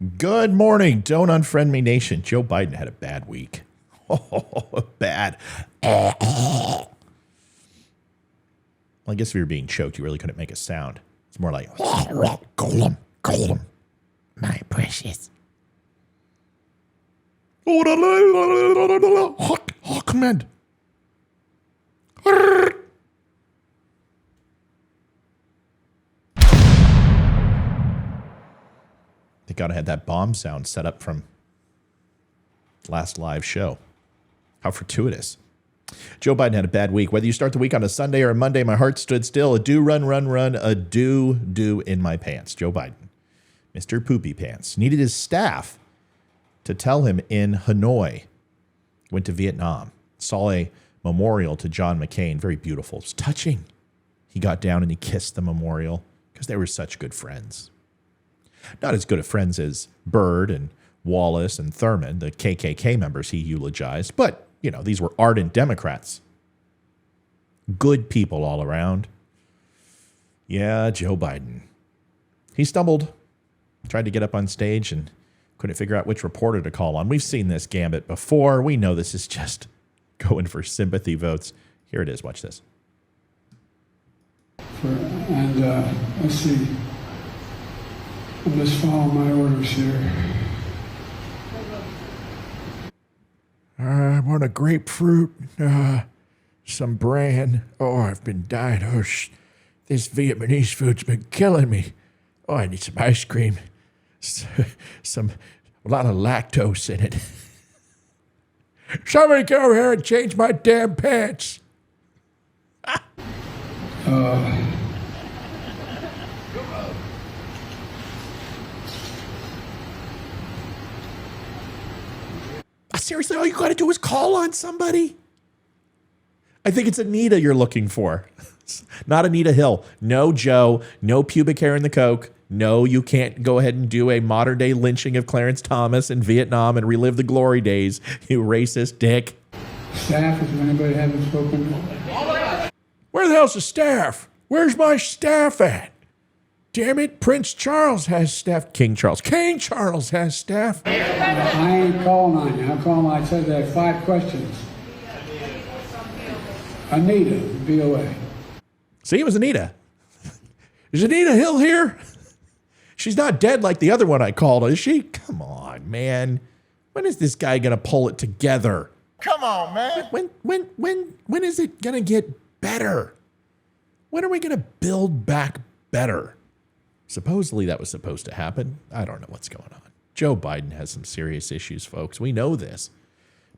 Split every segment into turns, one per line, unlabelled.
Good morning, Don't Unfriend Me Nation. Joe Biden had a bad week. Oh, bad. Well, I guess if you were being choked, you really couldn't make a sound. It's more like, Golem, my precious. Ahmed. Thank God I had that bomb sound set up from last live show. How fortuitous. Joe Biden had a bad week. Whether you start the week on a Sunday or a Monday, my heart stood still. A do, run, a do in my pants. Joe Biden, Mr. Poopy Pants, needed his staff to tell him in Hanoi, went to Vietnam, saw a memorial to John McCain. Very beautiful. It was touching. He got down and he kissed the memorial because they were such good friends. Not as good of friends as Byrd and Wallace and Thurman, the KKK members he eulogized, but, you know, these were ardent Democrats. Good people all around. Yeah, Joe Biden. He stumbled, tried to get up on stage and couldn't figure out which reporter to call on. We've seen this gambit before. We know this is just going for sympathy votes. Here it is. Watch this.
Let's see. I'm just following my orders here.
I want a grapefruit, some bran. Oh, I've been dying. Oh, this Vietnamese food's been killing me. Oh, I need some ice cream. A lot of lactose in it. Somebody come over here and change my damn pants. Seriously, all you got to do is call on somebody? I think it's Anita you're looking for. Not Anita Hill. No, Joe. No pubic hair in the Coke. No, you can't go ahead and do a modern-day lynching of Clarence Thomas in Vietnam and relive the glory days, you racist dick.
Staff, if anybody hasn't spoken.
Where the hell's the staff? Where's my staff at? Damn it, Prince Charles has staff. King Charles has staff.
I ain't calling on you. I'm calling. I said there are 5 questions. Anita, BOA.
See, it was Anita. Is Anita Hill here? She's not dead like the other one I called, is she? Come on, man. When is this guy gonna pull it together?
Come on, man.
When is it gonna get better? When are we gonna build back better? Supposedly that was supposed to happen. I don't know what's going on. Joe Biden has some serious issues, folks. We know this.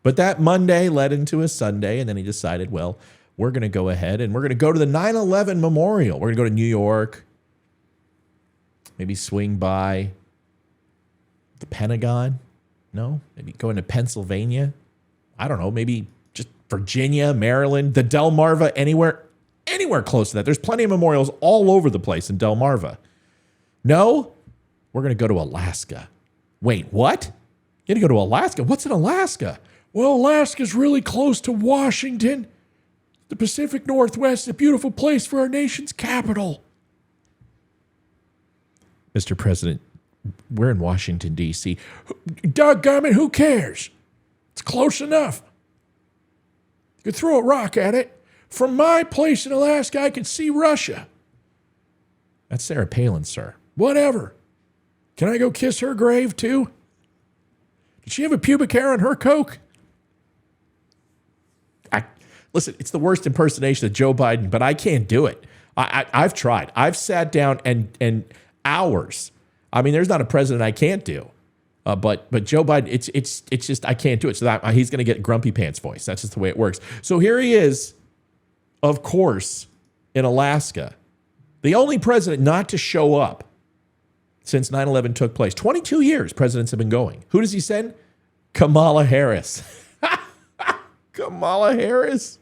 But that Monday led into a Sunday, and then he decided, well, we're going to go ahead and we're going to go to the 9/11 memorial. We're going to go to New York, maybe swing by the Pentagon. No, maybe go into Pennsylvania. I don't know, maybe just Virginia, Maryland, the Delmarva, anywhere close to that. There's plenty of memorials all over the place in Delmarva. No, we're going to go to Alaska. Wait, what? You're going to go to Alaska? What's in Alaska? Well, Alaska's really close to Washington. The Pacific Northwest is a beautiful place for our nation's capital. Mr. President, we're in Washington, D.C. Doggone it, who cares? It's close enough. You could throw a rock at it. From my place in Alaska, I could see Russia. That's Sarah Palin, sir. Whatever. Can I go kiss her grave, too? Did she have a pubic hair on her Coke? Listen, it's the worst impersonation of Joe Biden, but I can't do it. I've tried. I've sat down and hours. I mean, there's not a president I can't do. But Joe Biden, it's just I can't do it. So he's going to get grumpy pants voice. That's just the way it works. So here he is, of course, in Alaska. The only president not to show up since 9/11 took place. 22 years presidents have been going. Who does he send? Kamala Harris. Kamala Harris.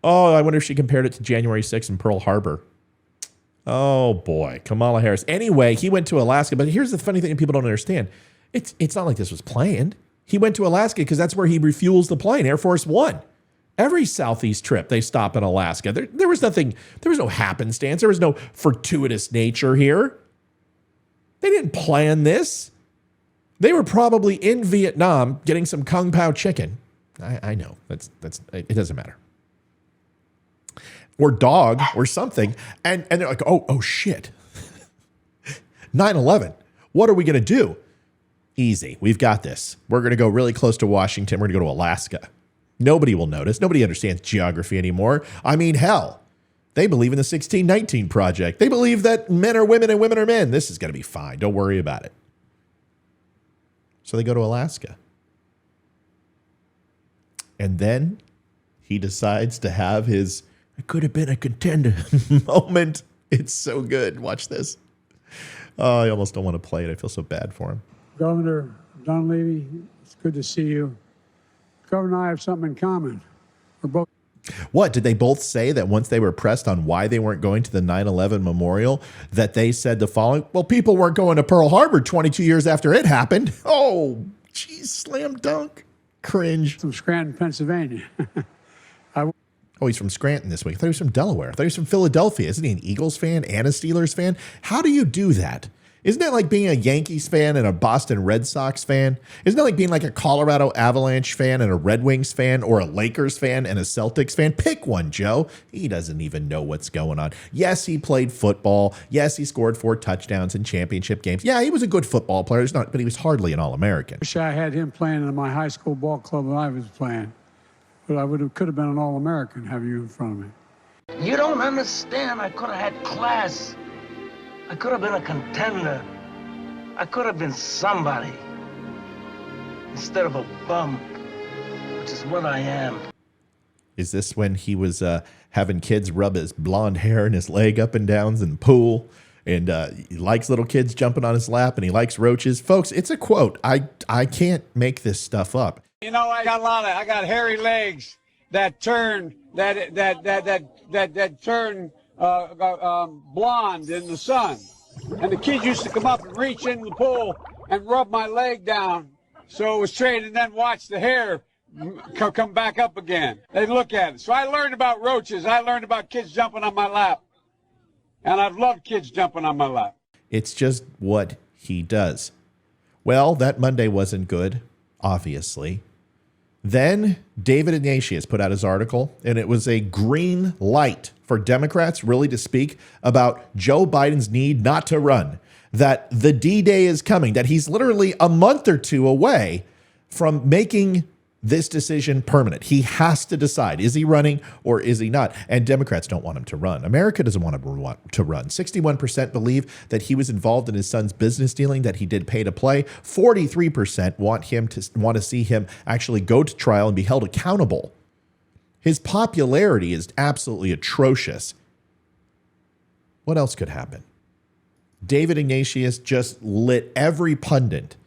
Oh, I wonder if she compared it to January 6th in Pearl Harbor. Oh, boy. Kamala Harris. Anyway, he went to Alaska. But here's the funny thing that people don't understand. It's not like this was planned. He went to Alaska because that's where he refuels the plane, Air Force One. Every Southeast trip, they stop in Alaska. There was no happenstance. There was no fortuitous nature here. They didn't plan this. They were probably in Vietnam getting some Kung Pao chicken. I know. It doesn't matter. Or dog or something. And they're like, oh shit. 9/11. What are we going to do? Easy. We've got this. We're going to go really close to Washington. We're going to go to Alaska. Nobody will notice. Nobody understands geography anymore. I mean, hell, they believe in the 1619 Project. They believe that men are women and women are men. This is going to be fine. Don't worry about it. So they go to Alaska. And then he decides to have his, it could have been a contender moment. It's so good. Watch this. Oh, I almost don't want to play it. I feel so bad for him.
Governor Dunleavy, it's good to see you. Governor and I have something in common. We're both.
What, did they both say that once they were pressed on why they weren't going to the 9/11 memorial, that they said the following? Well, people weren't going to Pearl Harbor 22 years after it happened. Oh, geez, slam dunk. Cringe.
From Scranton, Pennsylvania.
Oh, he's from Scranton this week. I thought he was from Delaware. I thought he was from Philadelphia. Isn't he an Eagles fan and a Steelers fan? How do you do that? Isn't that like being a Yankees fan and a Boston Red Sox fan? Isn't that like being like a Colorado Avalanche fan and a Red Wings fan, or a Lakers fan and a Celtics fan? Pick one, Joe. He doesn't even know what's going on. Yes, he played football. Yes, he scored 4 touchdowns in championship games. Yeah, he was a good football player. But he was hardly an All-American.
Wish I had him playing in my high school ball club when I was playing. But I could have been an All-American, have you in front of me.
You don't understand. I could have had class. I could have been a contender. I could have been somebody instead of a bum, which is what I am.
Is this when he was having kids rub his blonde hair and his leg up and downs in the pool? And he likes little kids jumping on his lap, and he likes roaches. Folks, it's a quote. I can't make this stuff up.
You know, I got hairy legs that turn blonde in the sun. And the kids used to come up and reach in the pool and rub my leg down so it was straight, and then watch the hair come back up again. They'd look at it. So I learned about roaches. I learned about kids jumping on my lap. And I've loved kids jumping on my lap.
It's just what he does. Well, that Monday wasn't good, obviously. Then David Ignatius put out his article, and it was a green light for Democrats really to speak about Joe Biden's need not to run, that the D-Day is coming, that he's literally a month or two away from making this decision permanent. He has to decide, is he running or is he not? And Democrats don't want him to run. America doesn't want him to run. 61% believe that he was involved in his son's business dealing, that he did pay to play. 43% want to see him actually go to trial and be held accountable. His popularity is absolutely atrocious. What else could happen? David Ignatius just lit every pundit.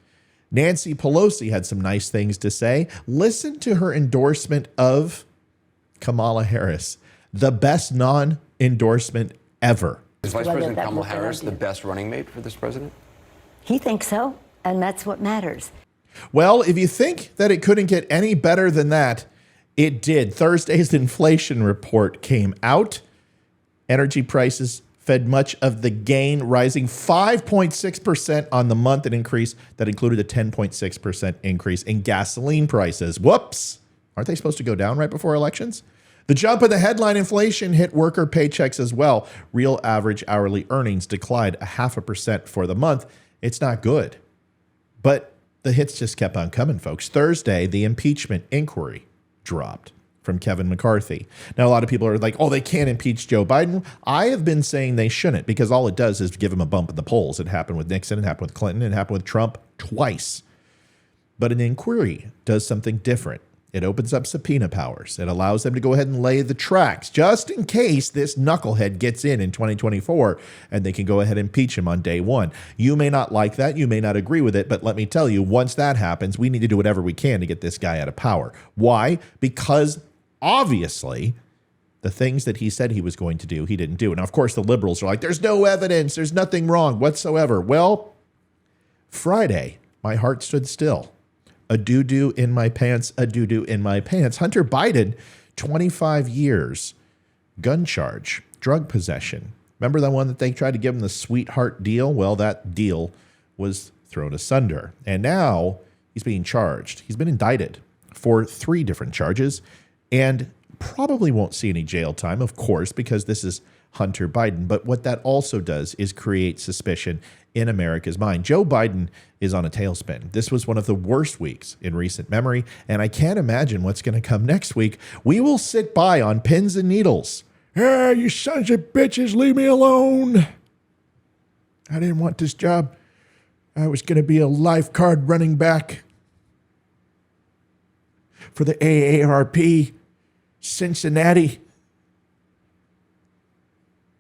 Nancy Pelosi had some nice things to say. Listen to her endorsement of Kamala Harris, the best non-endorsement ever.
Is Vice President Kamala Harris the best running mate for this president?
He thinks so, and that's what matters.
Well, if you think that it couldn't get any better than that, it did. Thursday's inflation report came out. Energy prices fed much of the gain, rising 5.6% on the month, an increase that included a 10.6% increase in gasoline prices. Whoops. Aren't they supposed to go down right before elections? The jump in the headline inflation hit worker paychecks as well. Real average hourly earnings declined 0.5% for the month. It's not good. But the hits just kept on coming, folks. Thursday, the impeachment inquiry dropped from Kevin McCarthy. Now, a lot of people are like, oh, they can't impeach Joe Biden. I have been saying they shouldn't, because all it does is give him a bump in the polls. It happened with Nixon, it happened with Clinton, it happened with Trump twice. But an inquiry does something different. It opens up subpoena powers. It allows them to go ahead and lay the tracks just in case this knucklehead gets in 2024, and they can go ahead and impeach him on day one. You may not like that. You may not agree with it. But let me tell you, once that happens, we need to do whatever we can to get this guy out of power. Why? Because obviously, the things that he said he was going to do, he didn't do. And of course, the liberals are like, there's no evidence. There's nothing wrong whatsoever. Well, Friday, my heart stood still. A doo-doo in my pants, a doo-doo in my pants. Hunter Biden, 25 years, gun charge, drug possession. Remember the one that they tried to give him the sweetheart deal? Well, that deal was thrown asunder. And now he's being charged. He's been indicted for 3 different charges and probably won't see any jail time, of course, because this is Hunter Biden. But what that also does is create suspicion in America's mind. Joe Biden is on a tailspin. This was one of the worst weeks in recent memory, and I can't imagine what's going to come next week. We will sit by on pins and needles. Ah, you sons of bitches, leave me alone. I didn't want this job. I was going to be a lifeguard running back for the AARP Cincinnati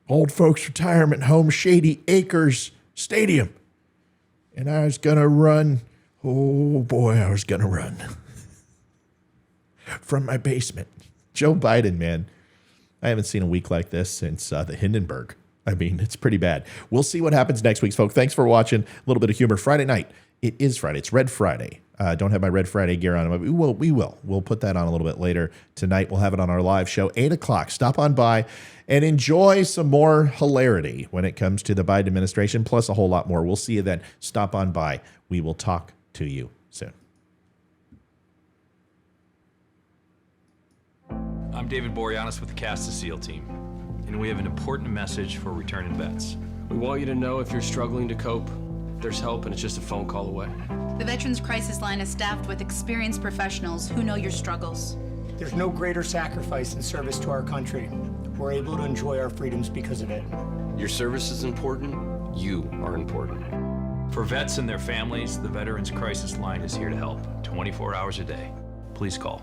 Old Folks Retirement Home Shady Acres Stadium. And I was going to run. Oh, boy, I was going to run from my basement. Joe Biden, man. I haven't seen a week like this since the Hindenburg. I mean, it's pretty bad. We'll see what happens next week, folks. Thanks for watching. A little bit of humor. Friday night. It is Friday. It's Red Friday. Don't have my Red Friday gear on, but we will. We'll put that on a little bit later tonight. We'll have it on our live show, 8 o'clock. Stop on by and enjoy some more hilarity when it comes to the Biden administration, plus a whole lot more. We'll see you then. Stop on by. We will talk to you soon.
I'm David Boreanaz with the Cast of SEAL team, and we have an important message for returning vets.
We want you to know if you're struggling to cope, there's help and it's just a phone call away.
The Veterans Crisis Line is staffed with experienced professionals who know your struggles.
There's no greater sacrifice in service to our country. We're able to enjoy our freedoms because of it.
Your service is important, you are important.
For vets and their families, the Veterans Crisis Line is here to help 24 hours a day. Please call